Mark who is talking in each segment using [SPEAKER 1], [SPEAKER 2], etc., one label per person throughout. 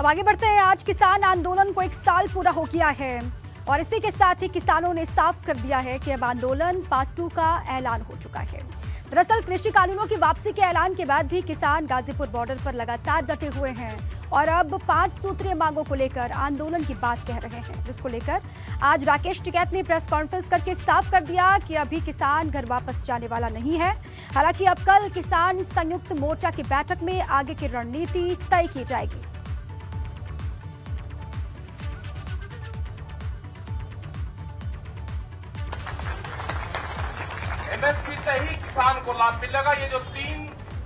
[SPEAKER 1] अब आगे बढ़ते हैं। आज किसान आंदोलन को 1 साल पूरा हो गया है और इसी के साथ ही किसानों ने साफ कर दिया है कि अब आंदोलन पार्ट 2 का ऐलान हो चुका है। दरअसल कृषि कानूनों की वापसी के ऐलान के बाद भी किसान गाजीपुर बॉर्डर पर लगातार डटे हुए हैं और अब 5 सूत्रीय मांगों को लेकर आंदोलन की बात कह रहे हैं, जिसको लेकर आज राकेश टिकैत ने प्रेस कॉन्फ्रेंस करके साफ कर दिया कि अभी किसान घर वापस जाने वाला नहीं है। हालांकि अब कल किसान संयुक्त मोर्चा की बैठक में आगे की रणनीति तय की जाएगी।
[SPEAKER 2] एमएसपी से ही किसान को लाभ मिलेगा। ये जो 3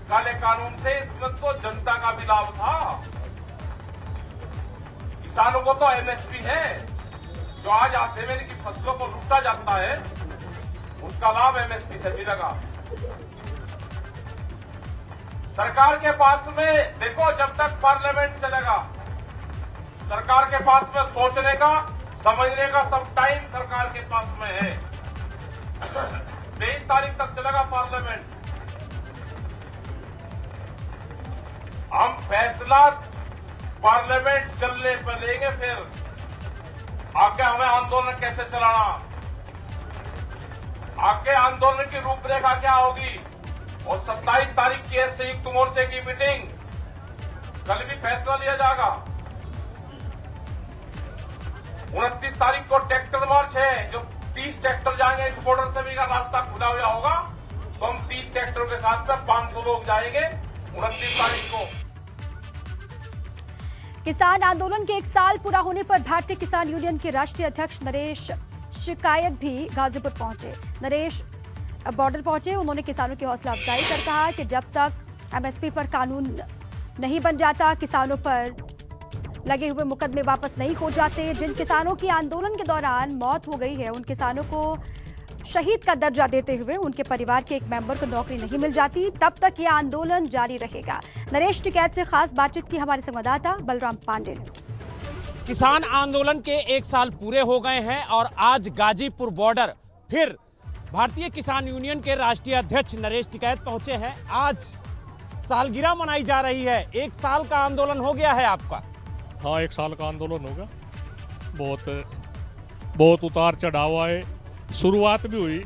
[SPEAKER 2] काले कानून थे इसमें तो जनता का भी लाभ था। किसानों को तो एमएसपी है, जो आज आधे की फसलों को लूटा जाता है उसका लाभ एमएसपी से मिलेगा। सरकार के पास में देखो, जब तक पार्लियामेंट चलेगा सरकार के पास में सोचने का समझने का सब टाइम सरकार के पास में है। 23 तारीख तक चलेगा पार्लियामेंट। हम फैसला पार्लियामेंट चलने पर लेंगे, फिर आगे हमें आंदोलन कैसे चलाना, आगे आंदोलन की रूपरेखा क्या होगी। और 27 तारीख की संयुक्त मोर्चे की मीटिंग, कल भी फैसला लिया जाएगा। 29 तारीख को ट्रैक्टर मार्च है, जो 30 ट्रैक्टर जाएंगे इस बॉर्डर से भी का रास्ता खुला हुआ होगा, तो हम 30 ट्रैक्टरों के साथ में 500 लोग जाएंगे 29 तारीख को।
[SPEAKER 1] किसान आंदोलन के 1 साल पूरा होने पर भारतीय किसान यूनियन के राष्ट्रीय अध्यक्ष नरेश टिकैत भी गाजीपुर पहुंचे। नरेश बॉर्डर पहुंचे। उन्होंने किसानों की हौसला अफजाई कर कहा कि जब तक एमएसपी पर कानून नहीं बन जाता, किसानों पर लगे हुए मुकदमे वापस नहीं हो जाते। जिन किसानों की आंदोलन के दौरान मौत हो गई है, उन किसानों को शहीद का दर्जा देते हुए उनके परिवार के एक मेंबर को नौकरी नहीं मिल जाती, तब तक ये आंदोलन जारी रहेगा। नरेश टिकैत से खास बातचीत की हमारे संवाददाता बलराम पांडे ने।
[SPEAKER 3] किसान आंदोलन के 1 साल पूरे हो गए हैं और आज गाजीपुर बॉर्डर फिर भारतीय किसान यूनियन के राष्ट्रीय अध्यक्ष नरेश टिकैत पहुंचे हैं। आज सालगिरह मनाई जा रही है। 1 साल का आंदोलन हो गया है आपका।
[SPEAKER 4] हाँ, 1 साल का आंदोलन होगा। बहुत उतार चढ़ाव आए। शुरुआत भी हुई,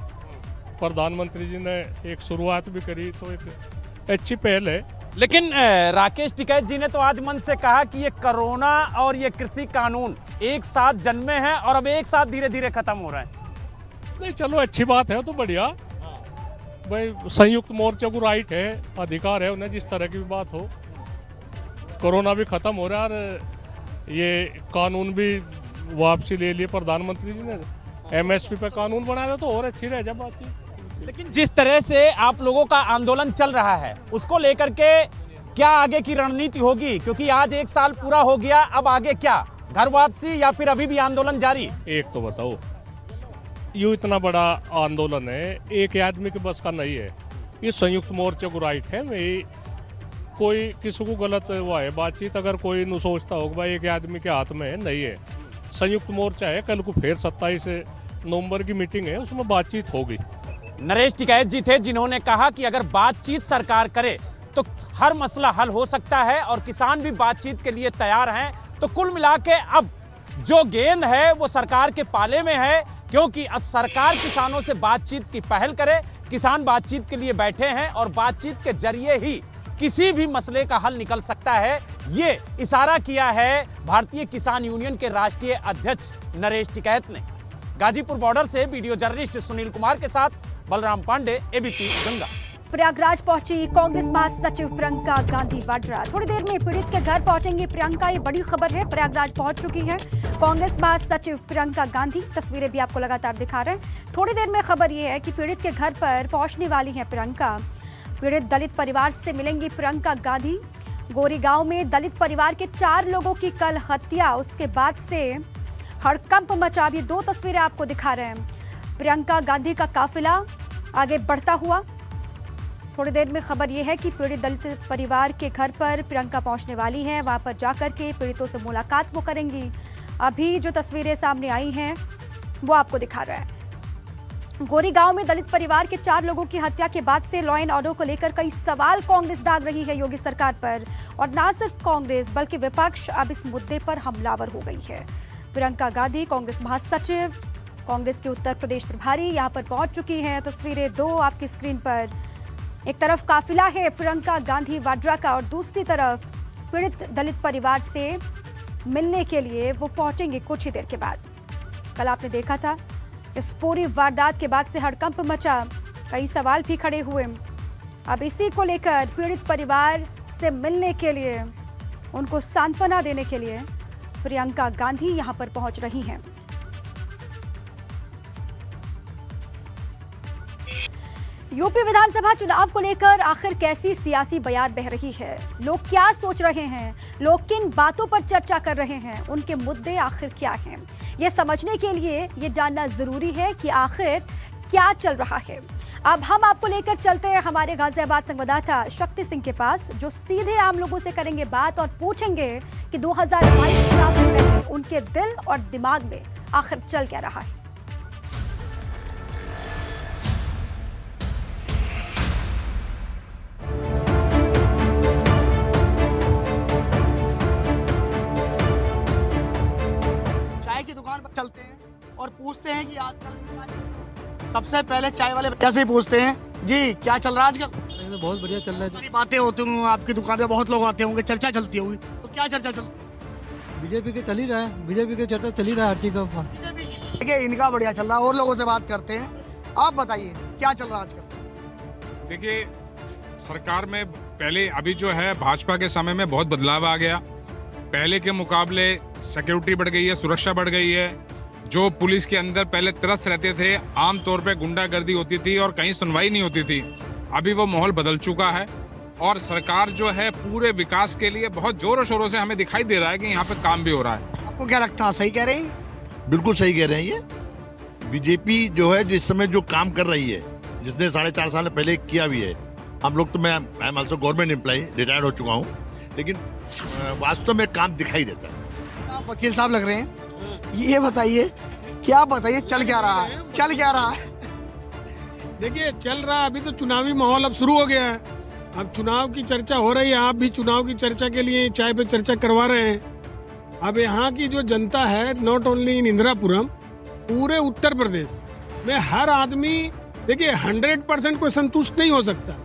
[SPEAKER 4] प्रधानमंत्री जी ने एक शुरुआत भी करी, तो एक अच्छी पहल है।
[SPEAKER 3] लेकिन राकेश टिकैत जी ने तो आज मन से कहा कि ये कोरोना और ये कृषि कानून एक साथ जन्मे हैं और अब एक साथ धीरे धीरे खत्म हो रहे हैं।
[SPEAKER 4] नहीं, चलो अच्छी बात है, तो बढ़िया भाई। संयुक्त मोर्चे को राइट है, अधिकार है उन्हें जिस तरह की भी बात हो। कोरोना भी खत्म हो रहा है और ये कानून भी वापसी ले लिए प्रधानमंत्री जी ने। एमएसपी पे कानून बनाया तो और अच्छी रह जाए बातचीत।
[SPEAKER 3] लेकिन जिस तरह से आप लोगों का आंदोलन चल रहा है, उसको लेकर के क्या आगे की रणनीति होगी? क्योंकि आज 1 साल पूरा हो गया, अब आगे क्या, घर वापसी या फिर अभी भी आंदोलन जारी?
[SPEAKER 4] एक तो बताओ, यूँ इतना बड़ा आंदोलन है, एक आदमी के बस का नहीं है। ये संयुक्त मोर्चे को राइट है, भाई कोई किसी को गलत हुआ है बातचीत, अगर कोई न सोचता होगा भाई एक आदमी के हाथ में है, नहीं है। संयुक्त मोर्चा है, कल को फिर 27 नवंबर की मीटिंग है, उसमें बातचीत होगी।
[SPEAKER 3] नरेश टिकैत जी थे जिन्होंने कहा कि अगर बातचीत सरकार करे तो हर मसला हल हो सकता है और किसान भी बातचीत के लिए तैयार हैं। तो कुल मिला के अब जो गेंद है वो सरकार के पाले में है, क्योंकि अब सरकार किसानों से बातचीत की पहल करे। किसान बातचीत के लिए बैठे हैं और बातचीत के जरिए ही किसी भी मसले का हल निकल सकता है। ये इशारा किया है भारतीय किसान यूनियन के राष्ट्रीय अध्यक्ष नरेश टिकैत ने। गाजीपुर बॉर्डर से वीडियो जर्नलिस्ट सुनील कुमार के साथ बलराम पांडे, एबीपी गंगा।
[SPEAKER 1] प्रयागराज पहुंची कांग्रेस महासचिव प्रियंका गांधी वाड्रा। थोड़ी देर में पीड़ित के घर पहुंचेंगी प्रियंका, ये बड़ी खबर है। प्रयागराज पहुंच चुकी है कांग्रेस महासचिव प्रियंका गांधी। तस्वीरें भी आपको लगातार दिखा रहे हैं। थोड़ी देर में खबर ये है कि पीड़ित के घर पर पहुंचने वाली है प्रियंका। पीड़ित दलित परिवार से मिलेंगी प्रियंका गांधी। गोरीगांव में दलित परिवार के 4 लोगों की कल हत्या, उसके बाद से हड़कंप मचा। ये 2 तस्वीरें आपको दिखा रहे हैं। प्रियंका गांधी का काफिला आगे बढ़ता हुआ। थोड़ी देर में खबर यह है कि पीड़ित दलित परिवार के घर पर प्रियंका पहुंचने वाली हैं। वहां पर जाकर के पीड़ितों से मुलाकात वो करेंगी। अभी जो तस्वीरें सामने आई हैं वो आपको दिखा रहा है। गोरेगांव में दलित परिवार के 4 लोगों की हत्या के बाद से लॉ एंड ऑर्डर को लेकर कई सवाल कांग्रेस दाग रही है योगी सरकार पर। और ना सिर्फ कांग्रेस बल्कि विपक्ष अब इस मुद्दे पर हमलावर हो गई है। प्रियंका गांधी कांग्रेस महासचिव, कांग्रेस के उत्तर प्रदेश प्रभारी यहां पर पहुंच चुकी हैं। तस्वीरें 2 आपकी स्क्रीन पर। एक तरफ काफिला है प्रियंका गांधी वाड्रा का और दूसरी तरफ पीड़ित दलित परिवार से मिलने के लिए वो पहुंचेंगे कुछ ही देर के बाद। कल आपने देखा था इस पूरी वारदात के बाद से हड़कंप मचा, कई सवाल भी खड़े हुए। अब इसी को लेकर पीड़ित परिवार से मिलने के लिए, उनको सांत्वना देने के लिए प्रियंका गांधी यहां पर पहुंच रही हैं। यूपी विधानसभा चुनाव को लेकर आखिर कैसी सियासी बयार बह रही है, लोग क्या सोच रहे हैं, लोग किन बातों पर चर्चा कर रहे हैं, उनके मुद्दे आखिर क्या हैं, ये समझने के लिए ये जानना जरूरी है कि आखिर क्या चल रहा है। अब हम आपको लेकर चलते हैं हमारे गाजियाबाद संवाददाता शक्ति सिंह के पास, जो सीधे आम लोगों से करेंगे बात और पूछेंगे कि 2022 चुनाव से पहले उनके दिल और दिमाग में आखिर चल क्या रहा है।
[SPEAKER 5] चलते हैं और पूछते हैं कि आजकल सबसे पहले चाय वाले कैसे पूछते हैं जी क्या चल रहा है आजकल।
[SPEAKER 6] तो बहुत बढ़िया चल रहा है।
[SPEAKER 5] सारी बातें होती होंगी आपकी दुकान पे, बहुत लोग आते होंगे, चर्चा चलती होगी, तो क्या चर्चा चलती?
[SPEAKER 6] बीजेपी के चल ही रहा है, बीजेपी के चर्चा चल ही रहा है हर चीज का।
[SPEAKER 5] बीजेपी देखिए इनका बढ़िया चल रहा है और लोगों से बात करते हैं। आप बताइए क्या चल रहा है आजकल।
[SPEAKER 7] देखिए सरकार में पहले अभी जो है भाजपा के समय में बहुत बदलाव आ गया। पहले के मुकाबले सिक्योरिटी बढ़ गई है, सुरक्षा बढ़ गई है। जो पुलिस के अंदर पहले त्रस्त रहते थे, आमतौर पे गुंडागर्दी होती थी और कहीं सुनवाई नहीं होती थी, अभी वो माहौल बदल चुका है। और सरकार जो है पूरे विकास के लिए बहुत जोरों शोरों से हमें दिखाई दे रहा है कि यहाँ पे काम भी हो रहा है।
[SPEAKER 5] आपको क्या लगता है, सही कह रहे हैं?
[SPEAKER 8] बिल्कुल सही कह रहे हैं। ये बीजेपी जो है जिस समय जो काम कर रही है, जिसने 4.5 साल पहले किया भी है, हम लोग तो मैं I am also government employ, retired हो चुका हूँ, लेकिन वास्तव में काम दिखाई देता है।
[SPEAKER 5] आप वकील साहब लग रहे हैं, ये बताइए क्या बताइए चल क्या रहा है, चल क्या रहा है?
[SPEAKER 9] देखिए चल रहा है, अभी तो चुनावी माहौल अब शुरू हो गया है। अब चुनाव की चर्चा हो रही है, आप भी चुनाव की चर्चा के लिए चाय पे चर्चा करवा रहे हैं। अब यहाँ की जो जनता है, नॉट ओनली इन इंदिरापुरम, पूरे उत्तर प्रदेश में हर आदमी, देखिए 100% कोई संतुष्ट नहीं हो सकता,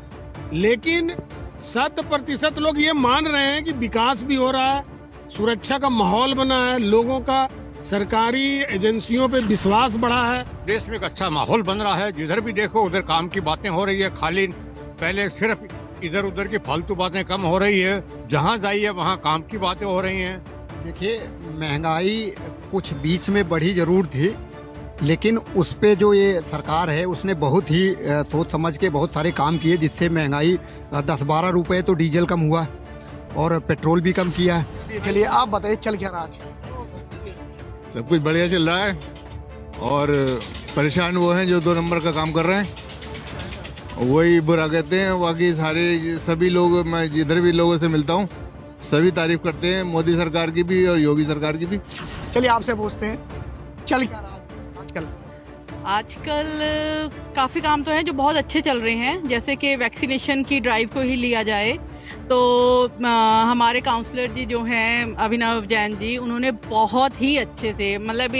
[SPEAKER 9] लेकिन 100% लोग ये मान रहे हैं कि विकास भी हो रहा है, सुरक्षा का माहौल बना है, लोगों का सरकारी एजेंसियों पे विश्वास बढ़ा है।
[SPEAKER 10] देश में एक अच्छा माहौल बन रहा है, जिधर भी देखो उधर काम की बातें हो रही है। खाली पहले सिर्फ इधर उधर की फालतू बातें कम हो रही है, जहाँ जाइए वहाँ काम की बातें हो रही हैं।
[SPEAKER 6] देखिए महंगाई कुछ बीच में बढ़ी जरूर थी, लेकिन उस पे जो ये सरकार है उसने बहुत ही सोच समझ के बहुत सारे काम किए, जिससे महंगाई 10-12 रुपये तो डीजल कम हुआ और पेट्रोल भी कम किया है।
[SPEAKER 5] चलिए आप बताइए चल क्या रहा आज?
[SPEAKER 8] सब कुछ बढ़िया चल रहा है और परेशान वो हैं जो 2 नंबर का काम कर रहे हैं, वही बुरा कहते हैं। बाकी सारे सभी लोग, मैं जिधर भी लोगों से मिलता हूँ, सभी तारीफ करते हैं, मोदी सरकार की भी और योगी सरकार की भी।
[SPEAKER 5] चलिए आपसे पूछते हैं चल क्या रहा आजकल?
[SPEAKER 11] आजकल काफ़ी काम तो हैं जो बहुत अच्छे चल रहे हैं, जैसे कि वैक्सीनेशन की ड्राइव को ही लिया जाए तो हमारे काउंसलर जी जो हैं अभिनव जैन जी, उन्होंने बहुत ही अच्छे से, मतलब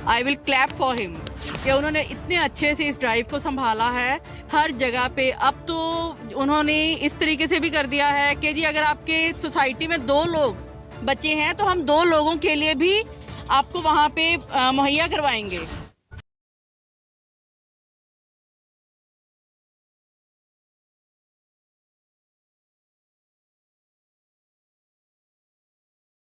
[SPEAKER 11] I will clap for him, कि उन्होंने इतने अच्छे से इस ड्राइव को संभाला है हर जगह पे। अब तो उन्होंने इस तरीके से भी कर दिया है कि जी अगर आपके सोसाइटी में 2 लोग बच्चे हैं तो हम 2 लोगों के लिए भी आपको वहाँ पे मुहैया करवाएंगे।